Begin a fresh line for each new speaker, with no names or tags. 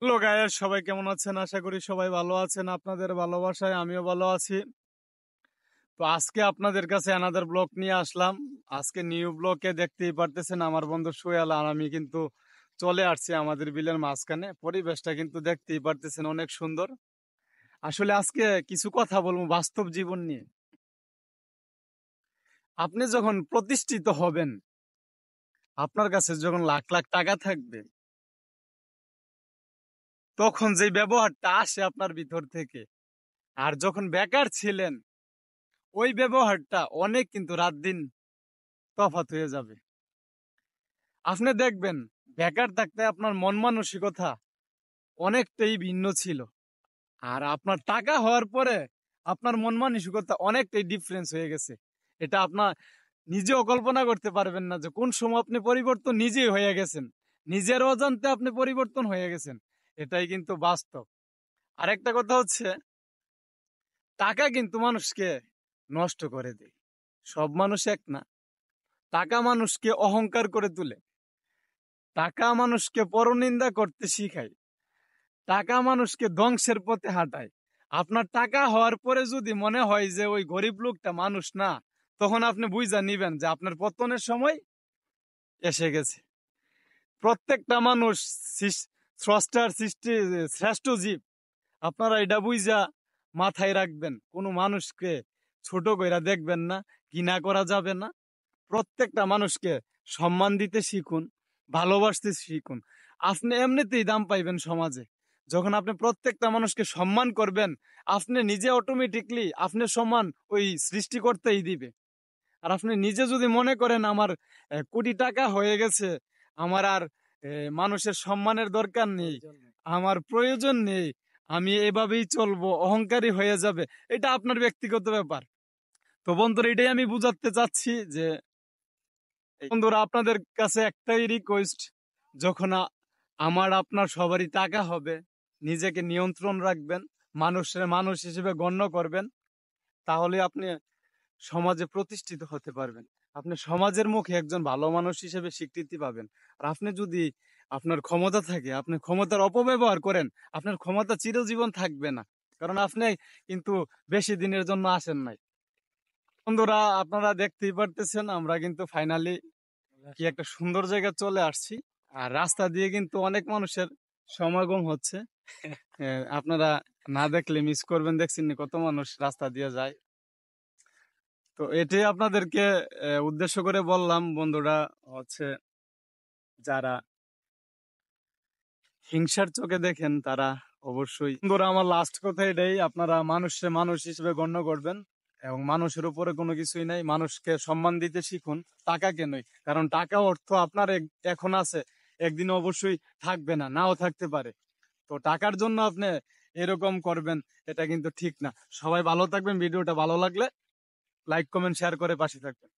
Hello guys, সবাই কেমন আছেন? আশা করি সবাই ভালো আছেন। আপনাদের ভালোবাসায় আমিও ভালো আছি। তো আজকে আপনাদের কাছে অ্যানাদার ব্লগ নিয়ে আসলাম। আজকে নিউ ব্লগে দেখতেই পারতেছেন আমার বন্ধু সোহেল আর আমি কিন্তু চলে আসছি আমাদের বিলের মাঝখানে। পরিবেশটা কিন্তু দেখতেই পারতেছেন অনেক সুন্দর। আসলে আজকে কিছু কথা বলবো বাস্তব জীবন নিয়ে। আপনি যখন প্রতিষ্ঠিত হবেন, আপনার কাছে যখন লাখ লাখ টাকা থাকবে, তখন যে ব্যবহারটা আসে আপনার ভিতর থেকে, আর যখন বেকার ছিলেন ওই ব্যবহারটা অনেক কিন্তু রাত দিন তফাৎ হয়ে যাবে। আপনি দেখবেন বেকার থাকতে আপনার মন মানসিকতা অনেকটাই ভিন্ন ছিল, আর আপনার টাকা হওয়ার পরে আপনার মন মানসিকতা অনেকটাই ডিফারেন্স হয়ে গেছে। এটা আপনার নিজেও কল্পনা করতে পারবেন না যে কোন সময় আপনি পরিবর্তন নিজেই হয়ে গেছেন, নিজের অজান্তে আপনি পরিবর্তন হয়ে গেছেন। এটাই কিন্তু বাস্তব। আরেকটা কথা হচ্ছে, টাকা কিন্তু মানুষকে নষ্ট করে দেয়। সব মানুষ এক না। টাকা মানুষকে অহংকার করে তোলে, টাকা মানুষকে পরনিন্দা করতে শিখায়, টাকা মানুষকে ধ্বংসের পথে হাঁটায়। আপনার টাকা হওয়ার পরে যদি মনে হয় যে ওই গরিব লোকটা মানুষ না, তখন আপনি বুঝা নিবেন যে আপনার পতনের সময় এসে গেছে। প্রত্যেকটা মানুষ স্রষ্টার সৃষ্টি শ্রেষ্ঠ জীব। আপনারা এটা বুঝা মাথায় রাখবেন। কোনো মানুষকে ছোট কইরা দেখবেন না, ঘৃণা করা যাবে না। প্রত্যেকটা মানুষকে সম্মান দিতে শিখুন, ভালোবাসতে শিখুন। আপনি এমনিতেই দাম পাইবেন সমাজে। যখন আপনি প্রত্যেকটা মানুষকে সম্মান করবেন, আপনি নিজে অটোমেটিকলি আপনার সম্মান ওই সৃষ্টিকর্তাই দিবে। আর আপনি নিজে যদি মনে করেন আমার কোটি টাকা হয়ে গেছে, আমার আর মানুষের সম্মানের দরকার নেই, আমার প্রয়োজন নেই, আমি এভাবেই চলবো, অহংকারী হয়ে যাবে, এটা আপনার ব্যক্তিগত ব্যাপার। তো বন্ধুরা, এটাই আমি বুঝাতে চাচ্ছি যে বন্ধুরা, আপনাদের কাছে একটাই রিকোয়েস্ট, যখন আমার আপনার সবারই টাকা হবে, নিজেকে নিয়ন্ত্রণ রাখবেন, মানুষের মানুষ হিসেবে গণ্য করবেন, তাহলে আপনি সমাজে প্রতিষ্ঠিত হতে পারবেন। আপনি সমাজের মুখে একজন ভালো মানুষ হিসেবে স্বীকৃতি পাবেন। আর আপনি যদি আপনার ক্ষমতা থাকে, আপনি ক্ষমতার অপব্যবহার করেন, আপনার ক্ষমতা চিরজীবন থাকবে না। কারণ আপনি কিন্তু বেশি দিনের জন্য আসেন নাই। বন্ধুরা, আপনারা দেখতেই পারতেছেন আমরা কিন্তু ফাইনালি কি একটা সুন্দর জায়গায় চলে আসছি। আর রাস্তা দিয়ে কিন্তু অনেক মানুষের সমাগম হচ্ছে। আপনারা না দেখলে মিস করবেন। দেখছেন নি কত মানুষ রাস্তা দিয়ে যায়। তো এটাই আপনাদেরকে উদ্দেশ্য করে বললাম বন্ধুরা, হচ্ছে যারা হিংসার চোখে দেখেন তারা অবশ্যই, বন্ধুরা আমার লাস্ট কথা এটাই, আপনারা মানুষকে মানুষ হিসেবে গণ্য করবেন এবং মানুষের উপরে কোনো কিছুই নাই। মানুষকে সম্মান দিতে শিখুন, টাকাকে নয়। কারণ টাকা অর্থ আপনার এখন আছে, একদিন অবশ্যই থাকবে না, নাও থাকতে পারে। তো টাকার জন্য আপনি এরকম করবেন, এটা কিন্তু ঠিক না। সবাই ভালো থাকবেন। ভিডিওটা ভালো লাগলে লাইক কমেন্ট শেয়ার করে পাশে থাকবেন।